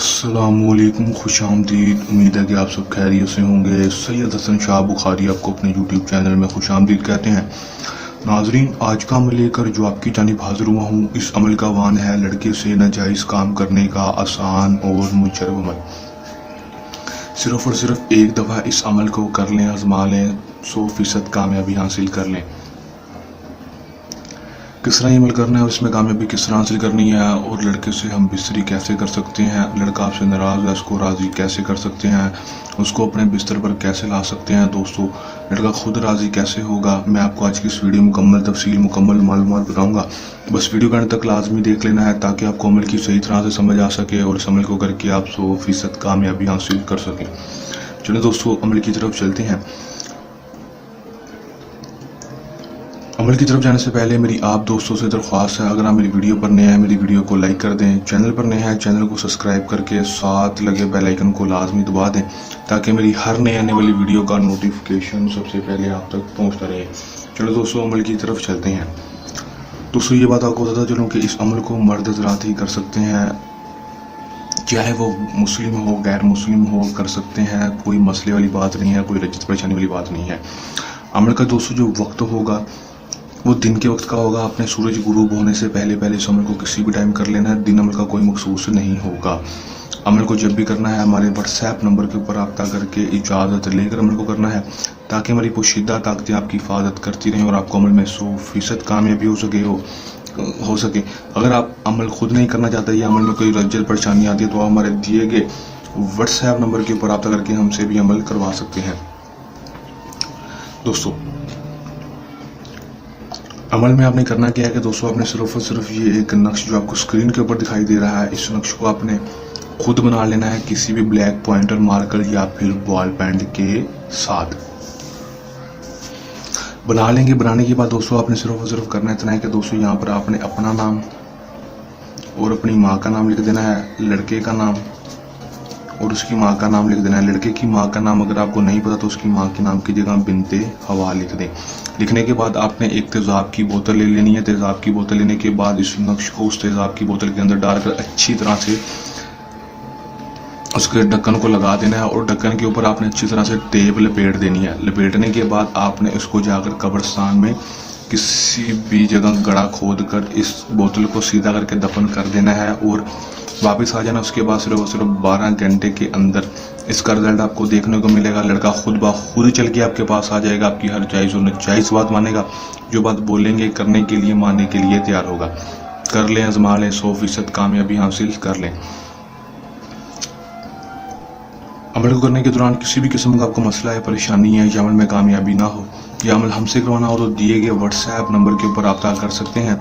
अस्सलामुअलैकुम, खुशामदीद। उम्मीद है कि आप सब खैरियत से होंगे। सैयद हसन शाह बुखारी आपको अपने यूट्यूब चैनल में खुशामदीद कहते हैं। नाजरीन, आज का अमल लेकर जो आपकी जानिब हाजिर हुआ हूँ, इस अमल का वान है लड़के से नाजायज़ काम करने का आसान और मुजरब अमल। सिर्फ और सिर्फ एक दफ़ा इस अमल को कर लें, आजमा लें, 100% कामयाबी हासिल कर लें। किस तरह अमल करना है और इसमें कामयाबी किस तरह हासिल करनी है, और लड़के से हम बिस्तरी कैसे कर सकते हैं, लड़का आपसे नाराज़ है उसको राज़ी कैसे कर सकते हैं, उसको अपने बिस्तर पर कैसे ला सकते हैं। दोस्तों, लड़का खुद राज़ी कैसे होगा, मैं आपको आज की इस वीडियो मुकम्मल तफसील मुकम्मल मालूमात बताऊंगा। बस वीडियो के अंत तक लाजमी देख लेना है ताकि आपको अमल की सही तरह से समझ आ सके और इस अमल को करके आप 100% कामयाबी हासिल कर सकें। चलिए दोस्तों, अमल की तरफ चलते हैं। अमल की तरफ जाने से पहले मेरी आप दोस्तों से दरख्वास्त है, अगर आप मेरी वीडियो पर नए हैं मेरी वीडियो को लाइक कर दें, चैनल पर नए हैं चैनल को सब्सक्राइब करके साथ लगे बेल आइकन को लाजमी दबा दें ताकि मेरी हर नए आने वाली वीडियो का नोटिफिकेशन सबसे पहले आप तक पहुंचता रहे। चलो दोस्तों, अमल की तरफ चलते हैं। दोस्तों, ये बात आपको बताता चलूँ कि इस अमल को मर्द हज़रात ही कर सकते हैं, चाहे वो मुस्लिम हो गैर मुस्लिम हो, कर सकते हैं। कोई मसले वाली बात नहीं है, कोई रजत परेशानी वाली बात नहीं है। अमल का दोस्तों जो वक्त होगा वो दिन के वक्त का होगा। अपने सूरज गुरूब होने से पहले पहले इस अमल को किसी भी टाइम कर लेना है। दिन अमल का कोई मखसूस नहीं होगा। अमल को जब भी करना है हमारे व्हाट्सएप नंबर के ऊपर रब्ता करके इजाज़त लेकर अमल को करना है ताकि हमारी पोशीदा ताकतें आपकी हिफाजत करती रहें और आपको अमल में 100% कामयाबी हो सके। अगर आप अमल खुद नहीं करना चाहते या अमल में कोई रज्जत परेशानी आती है तो हमारे दिए गए व्हाट्सएप नंबर के ऊपर रब्ता करके हमसे भी अमल करवा सकते हैं। दोस्तों, अमल में आपने करना क्या है कि दोस्तों, आपने सिर्फ और सिर्फ ये एक नक्श जो आपको स्क्रीन के ऊपर दिखाई दे रहा है, इस नक्श को आपने खुद बना लेना है किसी भी ब्लैक पॉइंटर मार्कर या फिर बॉल पेन के साथ बना लेंगे। बनाने के बाद दोस्तों आपने सिर्फ और सिर्फ करना इतना है कि दोस्तों यहाँ पर आपने अपना नाम और अपनी माँ का नाम लिख देना है, लड़के का नाम और उसकी माँ का नाम लिख देना है। लड़के की माँ का नाम अगर आपको नहीं पता तो उसकी माँ के नाम की जगह बिनते हवा लिख दें। लिखने के बाद आपने एक तेज़ाब की बोतल ले लेनी है। तेज़ाब की बोतल लेने के बाद इस नक्श को उस तेज़ाब की बोतल के अंदर डालकर अच्छी तरह से उसके ढक्कन को लगा देना है और ढक्कन के ऊपर आपने अच्छी तरह से टेप लपेट देनी है। लपेटने के बाद आपने इसको जाकर कब्रिस्तान में किसी भी जगह गड़ा खोद कर इस बोतल को सीधा करके दफन कर देना है और वापस आ जाना। उसके बाद सिर्फ और सिर्फ 12 घंटे के अंदर इसका रिजल्ट आपको देखने को मिलेगा। लड़का खुद ब खुद चल के आपके पास आ जाएगा, आपकी हर जायज़ और नाजायज़ बात मानेगा, जो बात बोलेंगे करने के लिए मानने के लिए तैयार होगा। कर लें, आजमा लें, 100% कामयाबी हासिल कर लें। अमल को करने के दौरान किसी भी किस्म का आपको मसला है, परेशानी है या अमल में कामयाबी ना हो या अमल हमसे करवाना हो तो दिए गए व्हाट्सएप नंबर के ऊपर रब्ता कर सकते हैं।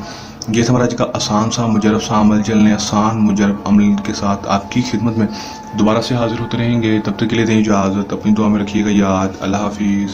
ये हमारा आज का आसान सा मुजरब सा अमल। चलने आसान मुजरब अमल के साथ आपकी खिदमत में दोबारा से हाजिर होते रहेंगे। तब तक के लिए दें इजाज़त। अपनी दुआ में रखिएगा याद। अल्लाह हाफिज़।